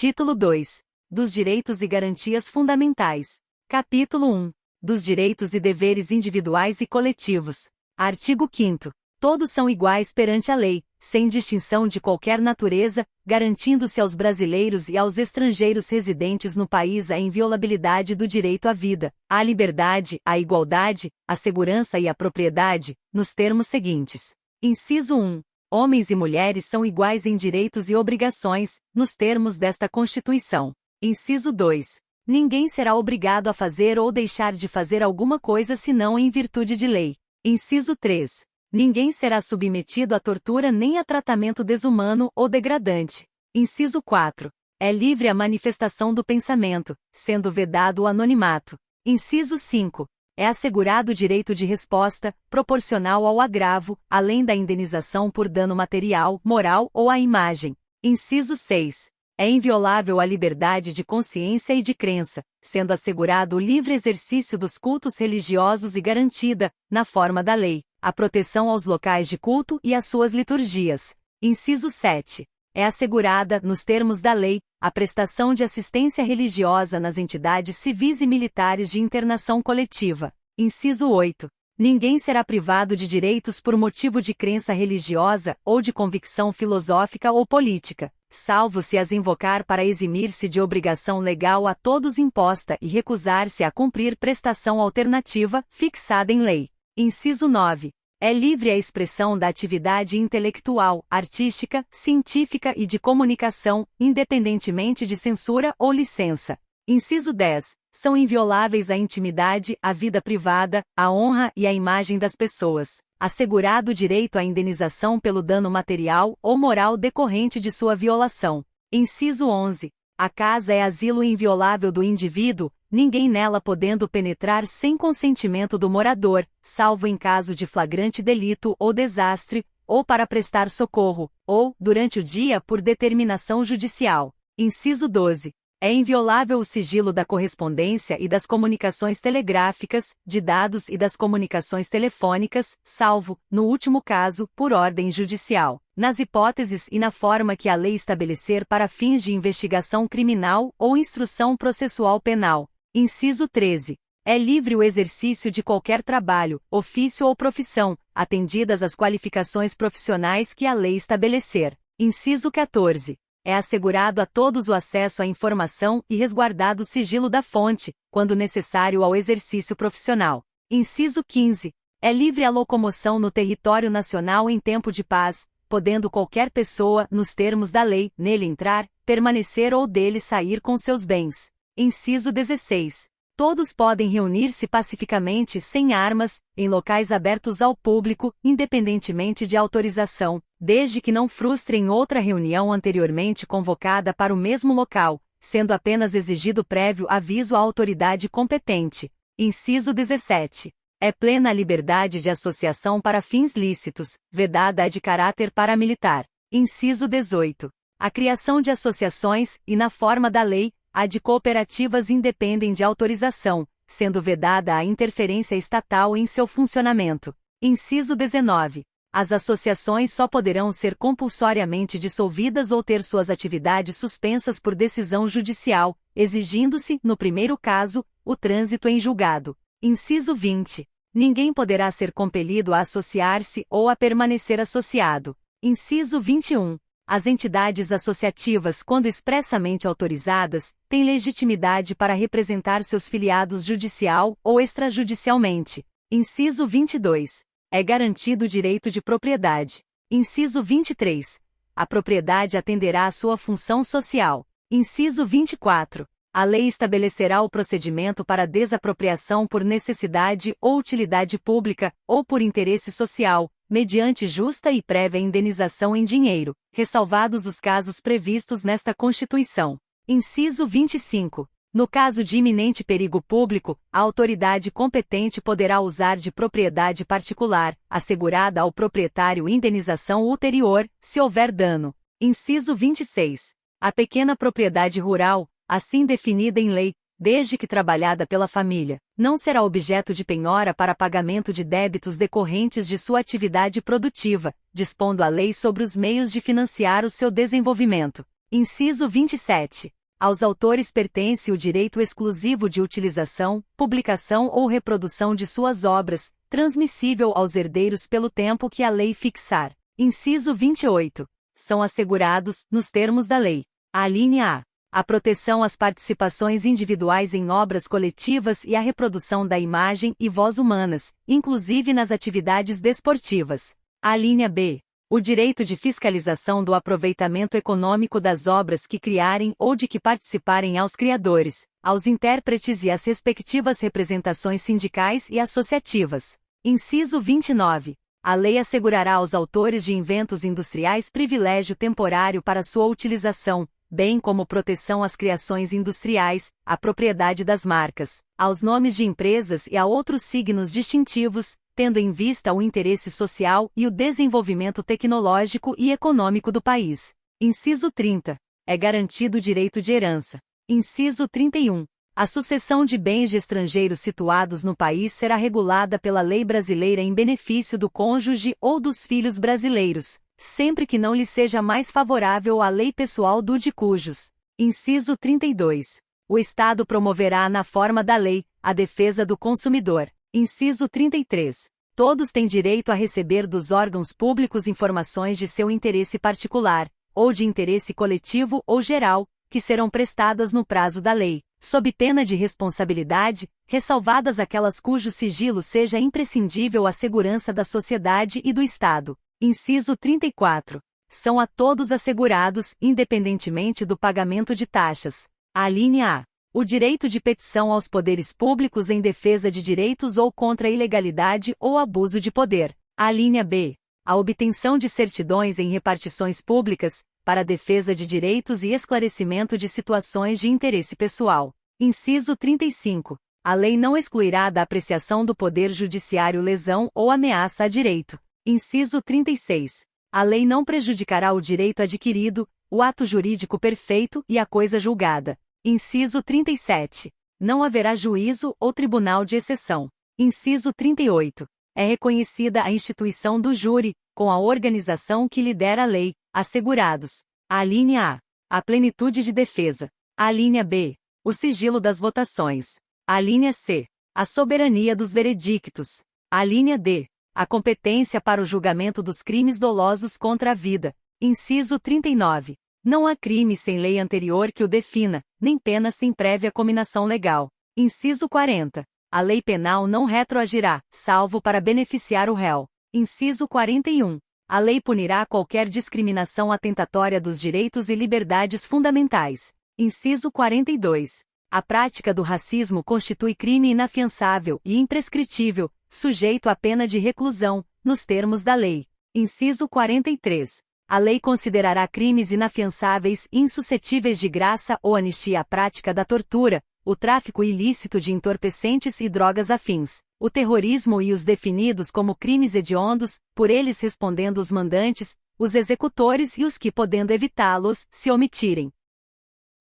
Título 2. Dos Direitos e Garantias Fundamentais. Capítulo 1. Dos Direitos e Deveres Individuais e Coletivos. Artigo 5º. Todos são iguais perante a lei, sem distinção de qualquer natureza, garantindo-se aos brasileiros e aos estrangeiros residentes no país a inviolabilidade do direito à vida, à liberdade, à igualdade, à segurança e à propriedade, nos termos seguintes. Inciso 1. Homens e mulheres são iguais em direitos e obrigações, nos termos desta Constituição. Inciso 2. Ninguém será obrigado a fazer ou deixar de fazer alguma coisa senão em virtude de lei. Inciso 3. Ninguém será submetido a tortura nem a tratamento desumano ou degradante. Inciso 4. É livre a manifestação do pensamento, sendo vedado o anonimato. Inciso 5. É assegurado o direito de resposta, proporcional ao agravo, além da indenização por dano material, moral ou à imagem. Inciso 6. É inviolável a liberdade de consciência e de crença, sendo assegurado o livre exercício dos cultos religiosos e garantida, na forma da lei, a proteção aos locais de culto e às suas liturgias. Inciso 7. É assegurada, nos termos da lei, a prestação de assistência religiosa nas entidades civis e militares de internação coletiva. Inciso 8. Ninguém será privado de direitos por motivo de crença religiosa ou de convicção filosófica ou política, salvo se as invocar para eximir-se de obrigação legal a todos imposta e recusar-se a cumprir prestação alternativa, fixada em lei. Inciso 9. É livre a expressão da atividade intelectual, artística, científica e de comunicação, independentemente de censura ou licença. Inciso 10. São invioláveis a intimidade, a vida privada, a honra e a imagem das pessoas, assegurado o direito à indenização pelo dano material ou moral decorrente de sua violação. Inciso 11. A casa é asilo inviolável do indivíduo, ninguém nela podendo penetrar sem consentimento do morador, salvo em caso de flagrante delito ou desastre, ou para prestar socorro, ou, durante o dia por determinação judicial. Inciso 12. É inviolável o sigilo da correspondência e das comunicações telegráficas, de dados e das comunicações telefônicas, salvo, no último caso, por ordem judicial, nas hipóteses e na forma que a lei estabelecer para fins de investigação criminal ou instrução processual penal. Inciso 13. É livre o exercício de qualquer trabalho, ofício ou profissão, atendidas as qualificações profissionais que a lei estabelecer. Inciso 14. É assegurado a todos o acesso à informação e resguardado o sigilo da fonte, quando necessário ao exercício profissional. Inciso 15. É livre a locomoção no território nacional em tempo de paz, podendo qualquer pessoa, nos termos da lei, nele entrar, permanecer ou dele sair com seus bens. Inciso 16. Todos podem reunir-se pacificamente sem armas, em locais abertos ao público, independentemente de autorização, desde que não frustrem outra reunião anteriormente convocada para o mesmo local, sendo apenas exigido prévio aviso à autoridade competente. Inciso 17. É plena a liberdade de associação para fins lícitos, vedada a de caráter paramilitar. Inciso 18. A criação de associações, e na forma da lei, a de cooperativas independem de autorização, sendo vedada a interferência estatal em seu funcionamento. Inciso 19. As associações só poderão ser compulsoriamente dissolvidas ou ter suas atividades suspensas por decisão judicial, exigindo-se, no primeiro caso, o trânsito em julgado. Inciso 20. Ninguém poderá ser compelido a associar-se ou a permanecer associado. Inciso 21. As entidades associativas, quando expressamente autorizadas, têm legitimidade para representar seus filiados judicial ou extrajudicialmente. Inciso 22. É garantido o direito de propriedade. Inciso 23. A propriedade atenderá à sua função social. Inciso 24. A lei estabelecerá o procedimento para desapropriação por necessidade ou utilidade pública, ou por interesse social, mediante justa e prévia indenização em dinheiro, ressalvados os casos previstos nesta Constituição. Inciso 25. No caso de iminente perigo público, a autoridade competente poderá usar de propriedade particular, assegurada ao proprietário indenização ulterior, se houver dano. Inciso 26. A pequena propriedade rural, assim definida em lei, desde que trabalhada pela família, não será objeto de penhora para pagamento de débitos decorrentes de sua atividade produtiva, dispondo a lei sobre os meios de financiar o seu desenvolvimento. Inciso 27. Aos autores pertence o direito exclusivo de utilização, publicação ou reprodução de suas obras, transmissível aos herdeiros pelo tempo que a lei fixar. Inciso 28. São assegurados, nos termos da lei: alínea A, a proteção às participações individuais em obras coletivas e a reprodução da imagem e voz humanas, inclusive nas atividades desportivas. Alínea B, o direito de fiscalização do aproveitamento econômico das obras que criarem ou de que participarem aos criadores, aos intérpretes e às respectivas representações sindicais e associativas. Inciso 29. A lei assegurará aos autores de inventos industriais privilégio temporário para sua utilização, bem como proteção às criações industriais, à propriedade das marcas, aos nomes de empresas e a outros signos distintivos, tendo em vista o interesse social e o desenvolvimento tecnológico e econômico do país. Inciso 30. É garantido o direito de herança. Inciso 31. A sucessão de bens de estrangeiros situados no país será regulada pela lei brasileira em benefício do cônjuge ou dos filhos brasileiros, sempre que não lhe seja mais favorável a lei pessoal do de cujos. Inciso 32. O Estado promoverá, na forma da lei, a defesa do consumidor. Inciso 33. Todos têm direito a receber dos órgãos públicos informações de seu interesse particular, ou de interesse coletivo ou geral, que serão prestadas no prazo da lei, sob pena de responsabilidade, ressalvadas aquelas cujo sigilo seja imprescindível à segurança da sociedade e do Estado. Inciso 34. São a todos assegurados, independentemente do pagamento de taxas. Alínea A. O direito de petição aos poderes públicos em defesa de direitos ou contra a ilegalidade ou abuso de poder. Alínea B. A obtenção de certidões em repartições públicas, para a defesa de direitos e esclarecimento de situações de interesse pessoal. Inciso 35. A lei não excluirá da apreciação do Poder Judiciário lesão ou ameaça a direito. Inciso 36. A lei não prejudicará o direito adquirido, o ato jurídico perfeito e a coisa julgada. Inciso 37. Não haverá juízo ou tribunal de exceção. Inciso 38. É reconhecida a instituição do júri, com a organização que lhe der a lei, assegurados: alínea A. A plenitude de defesa. Alínea B. O sigilo das votações. Alínea C. A soberania dos veredictos. Alínea D. A competência para o julgamento dos crimes dolosos contra a vida. Inciso 39. Não há crime sem lei anterior que o defina, nem pena sem prévia cominação legal. Inciso 40. A lei penal não retroagirá, salvo para beneficiar o réu. Inciso 41. A lei punirá qualquer discriminação atentatória dos direitos e liberdades fundamentais. Inciso 42. A prática do racismo constitui crime inafiançável e imprescritível, sujeito à pena de reclusão, nos termos da lei. Inciso 43. A lei considerará crimes inafiançáveis e insuscetíveis de graça ou anistia a prática da tortura, o tráfico ilícito de entorpecentes e drogas afins, o terrorismo e os definidos como crimes hediondos, por eles respondendo os mandantes, os executores e os que, podendo evitá-los, se omitirem.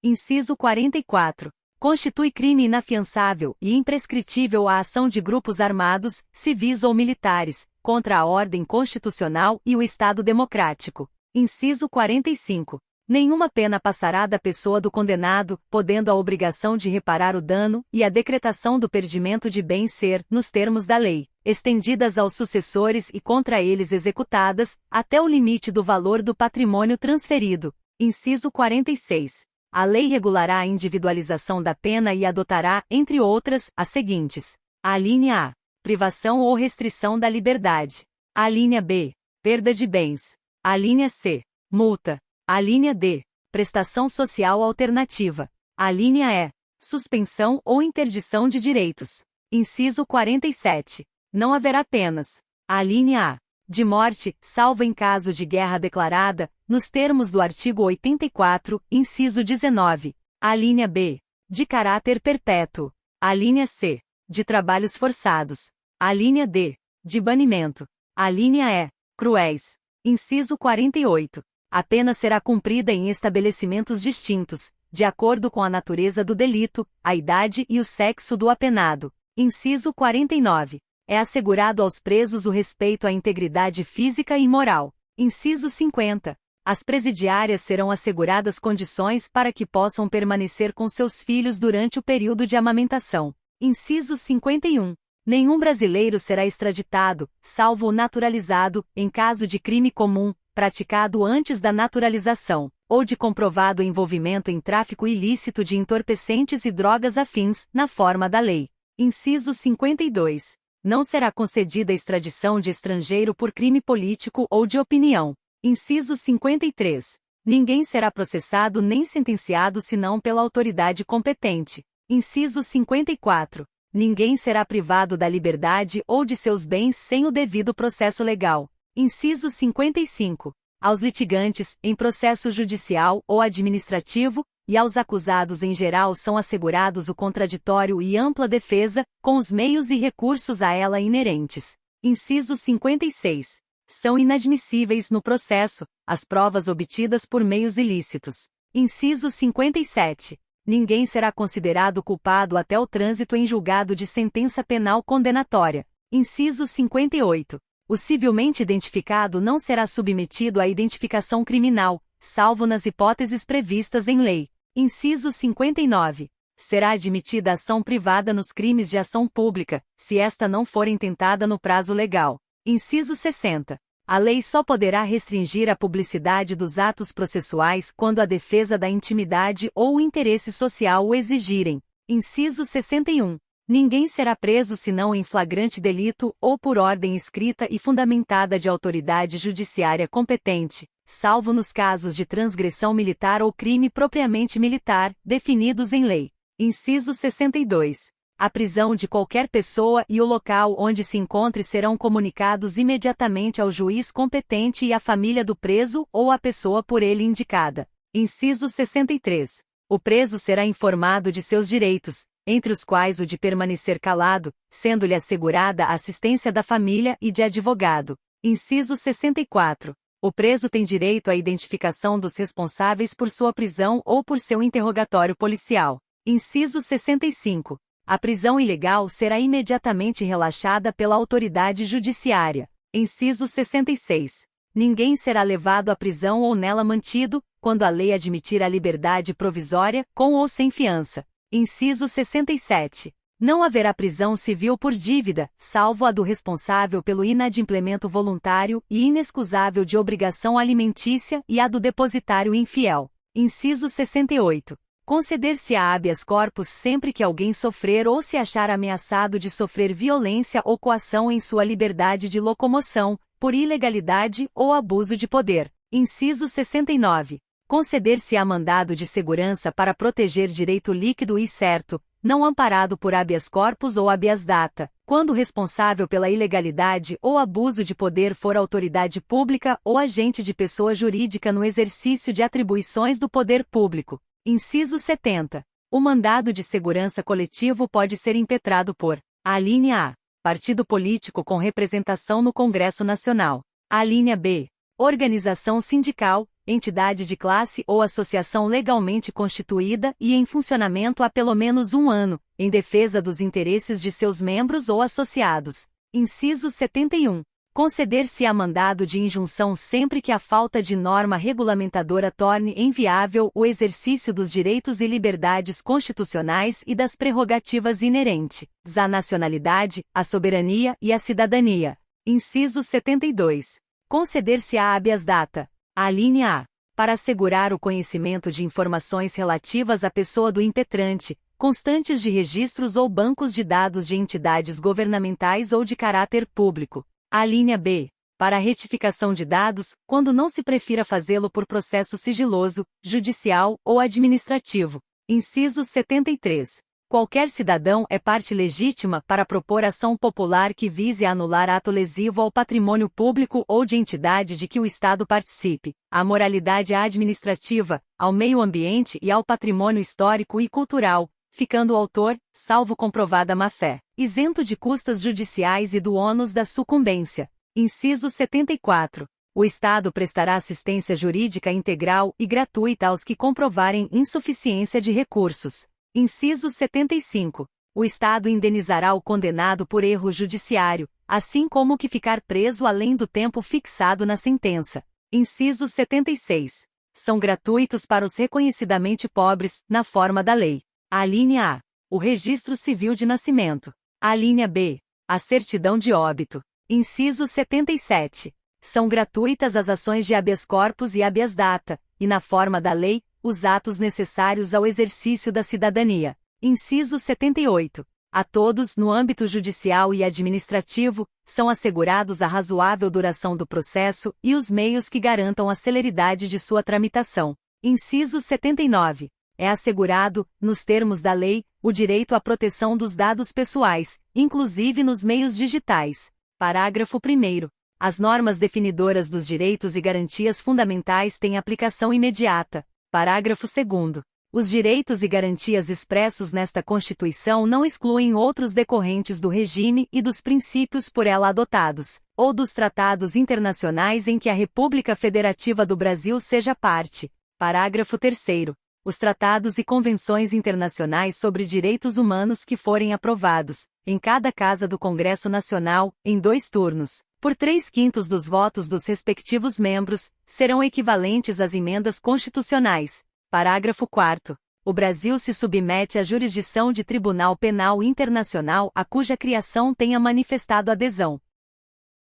Inciso 44. Constitui crime inafiançável e imprescritível a ação de grupos armados, civis ou militares, contra a ordem constitucional e o Estado democrático. Inciso 45. Nenhuma pena passará da pessoa do condenado, podendo a obrigação de reparar o dano e a decretação do perdimento de bens ser, nos termos da lei, estendidas aos sucessores e contra eles executadas, até o limite do valor do patrimônio transferido. Inciso 46. A lei regulará a individualização da pena e adotará, entre outras, as seguintes: alínea A. Privação ou restrição da liberdade. Alínea B. Perda de bens. Alínea C. Multa. Alínea D. Prestação social alternativa. Alínea E. Suspensão ou interdição de direitos. Inciso 47. Não haverá penas. Alínea A. De morte, salvo em caso de guerra declarada, nos termos do artigo 84, inciso 19. Alínea B. De caráter perpétuo. Alínea C. De trabalhos forçados. Alínea D. De banimento. Alínea E. Cruéis. Inciso 48. A pena será cumprida em estabelecimentos distintos, de acordo com a natureza do delito, a idade e o sexo do apenado. Inciso 49. É assegurado aos presos o respeito à integridade física e moral. Inciso 50. As presidiárias serão asseguradas condições para que possam permanecer com seus filhos durante o período de amamentação. Inciso 51. Nenhum brasileiro será extraditado, salvo o naturalizado, em caso de crime comum, praticado antes da naturalização, ou de comprovado envolvimento em tráfico ilícito de entorpecentes e drogas afins, na forma da lei. Inciso 52. Não será concedida extradição de estrangeiro por crime político ou de opinião. Inciso 53. Ninguém será processado nem sentenciado senão pela autoridade competente. Inciso 54. Ninguém será privado da liberdade ou de seus bens sem o devido processo legal. Inciso 55. Aos litigantes, em processo judicial ou administrativo, e aos acusados em geral são assegurados o contraditório e ampla defesa, com os meios e recursos a ela inerentes. Inciso 56. São inadmissíveis no processo as provas obtidas por meios ilícitos. Inciso 57. Ninguém será considerado culpado até o trânsito em julgado de sentença penal condenatória. Inciso 58. O civilmente identificado não será submetido à identificação criminal, salvo nas hipóteses previstas em lei. Inciso 59. Será admitida ação privada nos crimes de ação pública, se esta não for intentada no prazo legal. Inciso 60. A lei só poderá restringir a publicidade dos atos processuais quando a defesa da intimidade ou o interesse social o exigirem. Inciso 61. Ninguém será preso senão em flagrante delito ou por ordem escrita e fundamentada de autoridade judiciária competente, salvo nos casos de transgressão militar ou crime propriamente militar, definidos em lei. Inciso 62. A prisão de qualquer pessoa e o local onde se encontre serão comunicados imediatamente ao juiz competente e à família do preso ou à pessoa por ele indicada. Inciso 63. O preso será informado de seus direitos, entre os quais o de permanecer calado, sendo-lhe assegurada a assistência da família e de advogado. Inciso 64. O preso tem direito à identificação dos responsáveis por sua prisão ou por seu interrogatório policial. Inciso 65. A prisão ilegal será imediatamente relaxada pela autoridade judiciária. Inciso 66. Ninguém será levado à prisão ou nela mantido, quando a lei admitir a liberdade provisória, com ou sem fiança. Inciso 67. Não haverá prisão civil por dívida, salvo a do responsável pelo inadimplemento voluntário e inexcusável de obrigação alimentícia e a do depositário infiel. Inciso 68. Conceder-se-á habeas corpus sempre que alguém sofrer ou se achar ameaçado de sofrer violência ou coação em sua liberdade de locomoção, por ilegalidade ou abuso de poder. Inciso 69. Conceder-se-á mandado de segurança para proteger direito líquido e certo, não amparado por habeas corpus ou habeas data, quando o responsável pela ilegalidade ou abuso de poder for autoridade pública ou agente de pessoa jurídica no exercício de atribuições do poder público. Inciso 70. O mandado de segurança coletivo pode ser impetrado por: a linha A. Partido político com representação no Congresso Nacional. A linha B. Organização sindical, entidade de classe ou associação legalmente constituída e em funcionamento há pelo menos 1 ano, em defesa dos interesses de seus membros ou associados. Inciso 71. Conceder-se-á mandado de injunção sempre que a falta de norma regulamentadora torne inviável o exercício dos direitos e liberdades constitucionais e das prerrogativas inerentes à nacionalidade, à soberania e à cidadania. Inciso 72. Conceder-se-á habeas data. A linha A. Para assegurar o conhecimento de informações relativas à pessoa do impetrante, constantes de registros ou bancos de dados de entidades governamentais ou de caráter público. A linha B. Para a retificação de dados, quando não se prefira fazê-lo por processo sigiloso, judicial ou administrativo. Inciso 73. Qualquer cidadão é parte legítima para propor ação popular que vise a anular ato lesivo ao patrimônio público ou de entidade de que o Estado participe, à moralidade administrativa, ao meio ambiente e ao patrimônio histórico e cultural, ficando o autor, salvo comprovada má-fé, isento de custas judiciais e do ônus da sucumbência. Inciso 74. O Estado prestará assistência jurídica integral e gratuita aos que comprovarem insuficiência de recursos. Inciso 75. O Estado indenizará o condenado por erro judiciário, assim como o que ficar preso além do tempo fixado na sentença. Inciso 76. São gratuitos para os reconhecidamente pobres, na forma da lei. A linha A. O registro civil de nascimento. A linha B. A certidão de óbito. Inciso 77. São gratuitas as ações de habeas corpus e habeas data, e na forma da lei, os atos necessários ao exercício da cidadania. Inciso 78. A todos, no âmbito judicial e administrativo, são assegurados a razoável duração do processo e os meios que garantam a celeridade de sua tramitação. Inciso 79. É assegurado, nos termos da lei, o direito à proteção dos dados pessoais, inclusive nos meios digitais. Parágrafo 1º. As normas definidoras dos direitos e garantias fundamentais têm aplicação imediata. Parágrafo 2º. Os direitos e garantias expressos nesta Constituição não excluem outros decorrentes do regime e dos princípios por ela adotados, ou dos tratados internacionais em que a República Federativa do Brasil seja parte. Parágrafo 3º. Os tratados e convenções internacionais sobre direitos humanos que forem aprovados, em cada casa do Congresso Nacional, em 2 turnos, por 3/5 dos votos dos respectivos membros, serão equivalentes às emendas constitucionais. Parágrafo 4º. O Brasil se submete à jurisdição de Tribunal Penal Internacional a cuja criação tenha manifestado adesão.